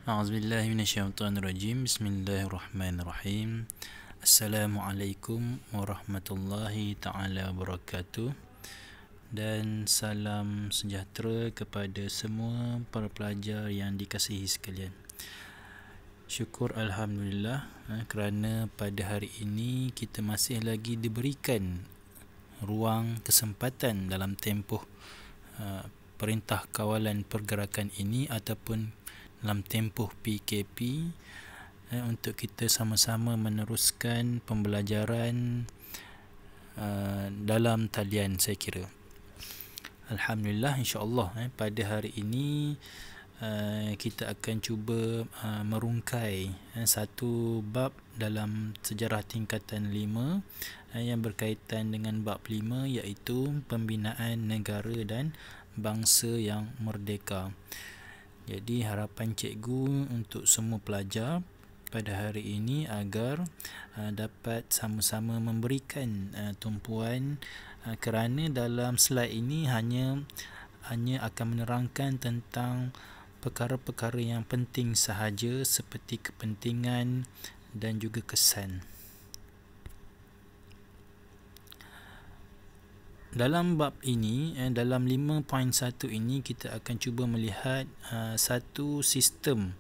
A'udzubillahi minasyaitonirrajim. Bismillahirrahmanirrahim. Assalamualaikum warahmatullahi taala wabarakatuh. Dan salam sejahtera kepada semua para pelajar yang dikasihi sekalian. Syukur alhamdulillah kerana pada hari ini kita masih lagi diberikan ruang kesempatan dalam tempoh Perintah Kawalan Pergerakan ini ataupun dalam tempoh PKP untuk kita sama-sama meneruskan pembelajaran dalam talian, saya kira. Alhamdulillah, insya-Allah pada hari ini kita akan cuba merungkai satu bab dalam sejarah tingkatan 5 yang berkaitan dengan bab 5, iaitu pembinaan negara dan bangsa yang merdeka. Jadi harapan cikgu untuk semua pelajar pada hari ini agar dapat sama-sama memberikan tumpuan, kerana dalam slide ini hanya akan menerangkan tentang perkara-perkara yang penting sahaja, seperti kepentingan dan juga kesan. Dalam bab ini, dalam 5.1 ini, kita akan cuba melihat satu sistem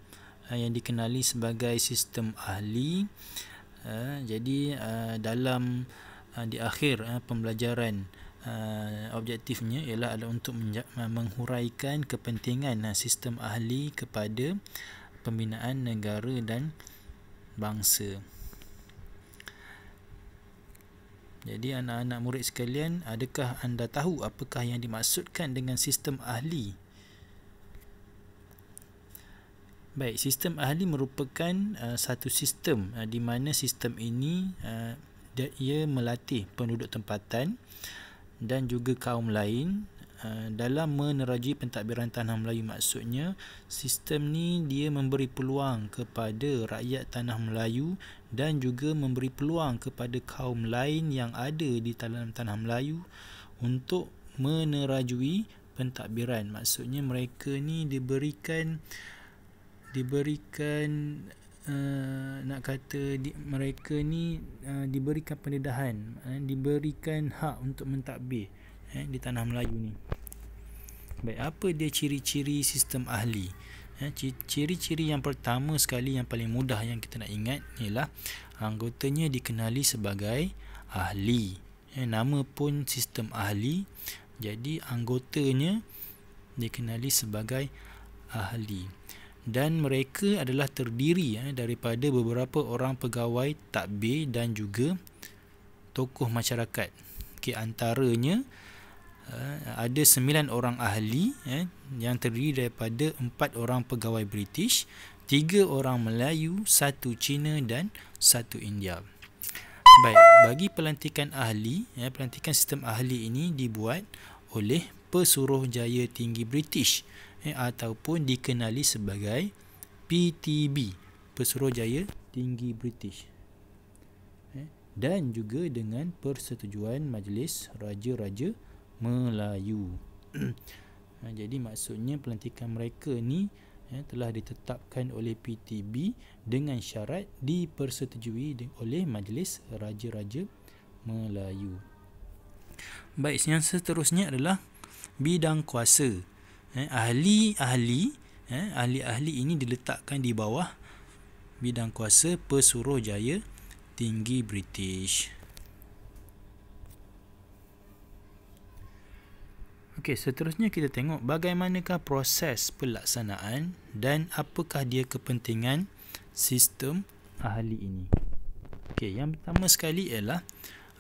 yang dikenali sebagai sistem ahli. Jadi dalam di akhir pembelajaran, objektifnya ialah untuk menghuraikan kepentingan sistem ahli kepada pembinaan negara dan bangsa. Jadi anak-anak murid sekalian, adakah anda tahu apakah yang dimaksudkan dengan sistem ahli? Baik, sistem ahli merupakan satu sistem di mana sistem ini ia melatih penduduk tempatan dan juga kaum lain dalam menerajui pentadbiran tanah Melayu. Maksudnya, sistem ni dia memberi peluang kepada rakyat tanah Melayu dan juga memberi peluang kepada kaum lain yang ada di dalam tanah Melayu untuk menerajui pentadbiran. Maksudnya mereka ni diberikan mereka ni diberikan pendedahan, diberikan hak untuk mentadbir di tanah Melayu ni. Baik, apa dia ciri-ciri sistem ahli? Ciri-ciri yang pertama sekali, yang paling mudah yang kita nak ingat, ialah anggotanya dikenali sebagai ahli. Nama pun sistem ahli, jadi anggotanya dikenali sebagai ahli. Dan mereka adalah terdiri daripada beberapa orang pegawai tadbir dan juga tokoh masyarakat. Antaranya ada 9 orang ahli yang terdiri daripada 4 orang pegawai British, 3 orang Melayu, 1 Cina dan 1 India. Baik, bagi pelantikan ahli, pelantikan sistem ahli ini dibuat oleh Pesuruhjaya Tinggi British ataupun dikenali sebagai PTB, Pesuruhjaya Tinggi British, dan juga dengan persetujuan Majlis Raja-Raja Melayu. Jadi maksudnya pelantikan mereka ni telah ditetapkan oleh PTB dengan syarat dipersetujui oleh Majlis Raja-Raja Melayu. Baik, yang seterusnya adalah bidang kuasa. Ahli-ahli ini diletakkan di bawah bidang kuasa Pesuruhjaya Tinggi British. Okey, seterusnya kita tengok bagaimanakah proses pelaksanaan dan apakah dia kepentingan sistem ahli ini. Okey, yang pertama sekali ialah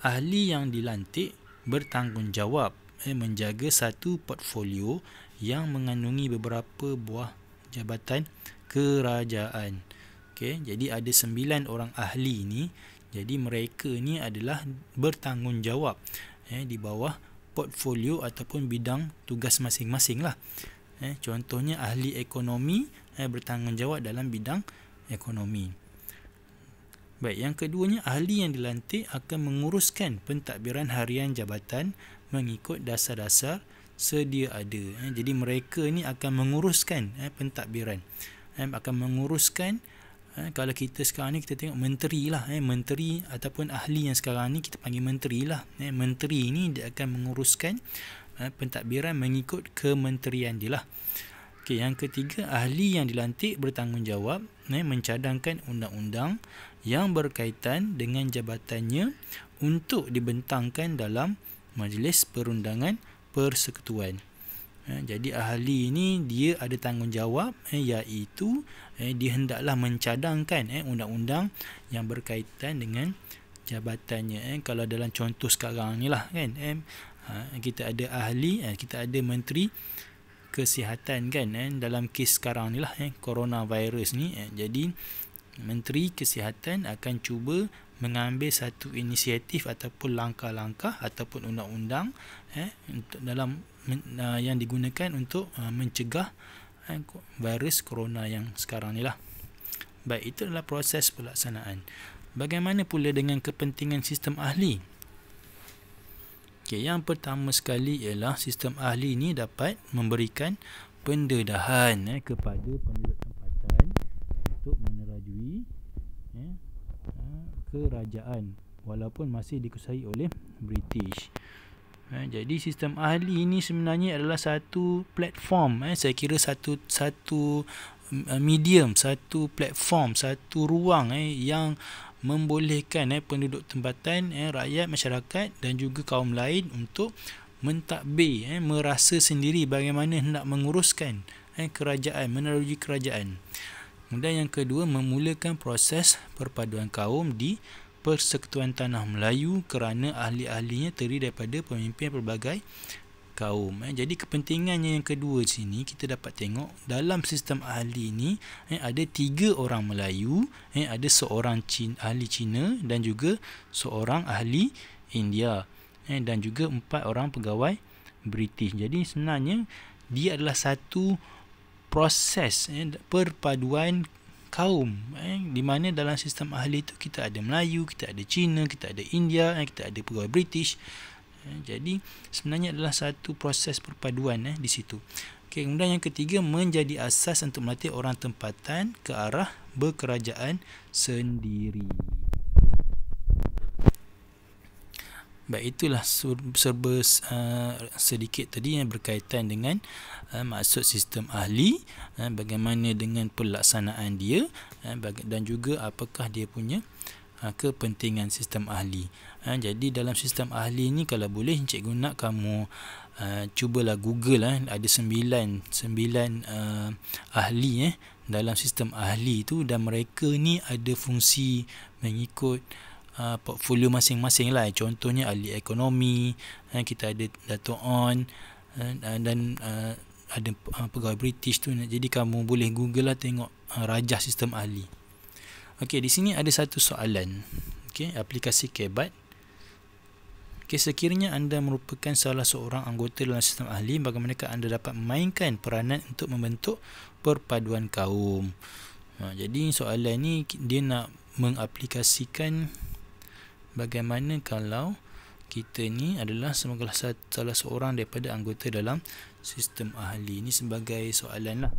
ahli yang dilantik bertanggungjawab menjaga satu portfolio yang mengandungi beberapa buah jabatan kerajaan. Okey, jadi ada 9 orang ahli ni. Jadi mereka ni adalah bertanggungjawab di bawah portfolio ataupun bidang tugas masing-masing lah. Contohnya ahli ekonomi bertanggungjawab dalam bidang ekonomi. Baik, yang keduanya, ahli yang dilantik akan menguruskan pentadbiran harian jabatan mengikut dasar-dasar sedia ada. Jadi mereka ni akan menguruskan pentadbiran akan menguruskan. Kalau kita sekarang ni kita tengok menteri lah, menteri ataupun ahli yang sekarang ni kita panggil menteri lah. Menteri ni dia akan menguruskan pentadbiran mengikut kementerian dia lah. Okey, yang ketiga, ahli yang dilantik bertanggungjawab mencadangkan undang-undang yang berkaitan dengan jabatannya untuk dibentangkan dalam Majlis Perundangan Persekutuan. Jadi ahli ini dia ada tanggungjawab iaitu dia hendaklah mencadangkan undang-undang yang berkaitan dengan jabatannya. Kalau dalam contoh sekarang ni lah kan, kita ada ahli, kita ada menteri kesihatan kan, dalam kes sekarang ni lah coronavirus ni. Jadi menteri kesihatan akan cuba mengambil satu inisiatif ataupun langkah-langkah ataupun undang-undang dalam yang digunakan untuk mencegah virus corona yang sekarang ni lah. Baik, itu adalah proses pelaksanaan. Bagaimana pula dengan kepentingan sistem ahli? Okey, yang pertama sekali ialah sistem ahli ini dapat memberikan pendedahan kepada penduduk tempatan untuk menerajui kerajaan walaupun masih dikuasai oleh British. Jadi sistem ahli ini sebenarnya adalah satu platform, saya kira satu medium, satu platform, satu ruang yang membolehkan penduduk tempatan, rakyat, masyarakat dan juga kaum lain untuk mentadbir, merasa sendiri bagaimana hendak menguruskan kerajaan, meneroji kerajaan. Kemudian yang kedua, memulakan proses perpaduan kaum di Persekutuan Tanah Melayu kerana ahli-ahlinya terdiri daripada pemimpin pelbagai kaum. Jadi kepentingannya yang kedua sini kita dapat tengok dalam sistem ahli ini ada 3 orang Melayu, ada seorang ahli Cina dan juga seorang ahli India, dan juga 4 orang pegawai British. Jadi sebenarnya dia adalah satu proses perpaduan kaum, di mana dalam sistem ahli itu kita ada Melayu, kita ada Cina, kita ada India, kita ada pegawai British. Jadi sebenarnya adalah satu proses perpaduan di situ. Okay, kemudian yang ketiga, menjadi asas untuk melatih orang tempatan ke arah berkerajaan sendiri. Baik, itulah serba sedikit tadi yang berkaitan dengan maksud sistem ahli, bagaimana dengan pelaksanaan dia, dan juga apakah dia punya kepentingan sistem ahli. Jadi dalam sistem ahli ni kalau boleh cikgu nak kamu cubalah Google, ada 9 ahli dalam sistem ahli tu, dan mereka ni ada fungsi mengikut portfolio masing-masing lah. Contohnya ahli ekonomi, kita ada Dato' On, dan ada pegawai British tu. Jadi kamu boleh Google lah, tengok rajah sistem ahli. Okey, di sini ada satu soalan. Okey, aplikasi KBAT. Okey, sekiranya anda merupakan salah seorang anggota dalam sistem ahli, bagaimanakah anda dapat memainkan peranan untuk membentuk perpaduan kaum? Jadi soalan ni dia nak mengaplikasikan bagaimana kalau kita ni adalah salah seorang daripada anggota dalam sistem ahli. Ini sebagai soalan lah.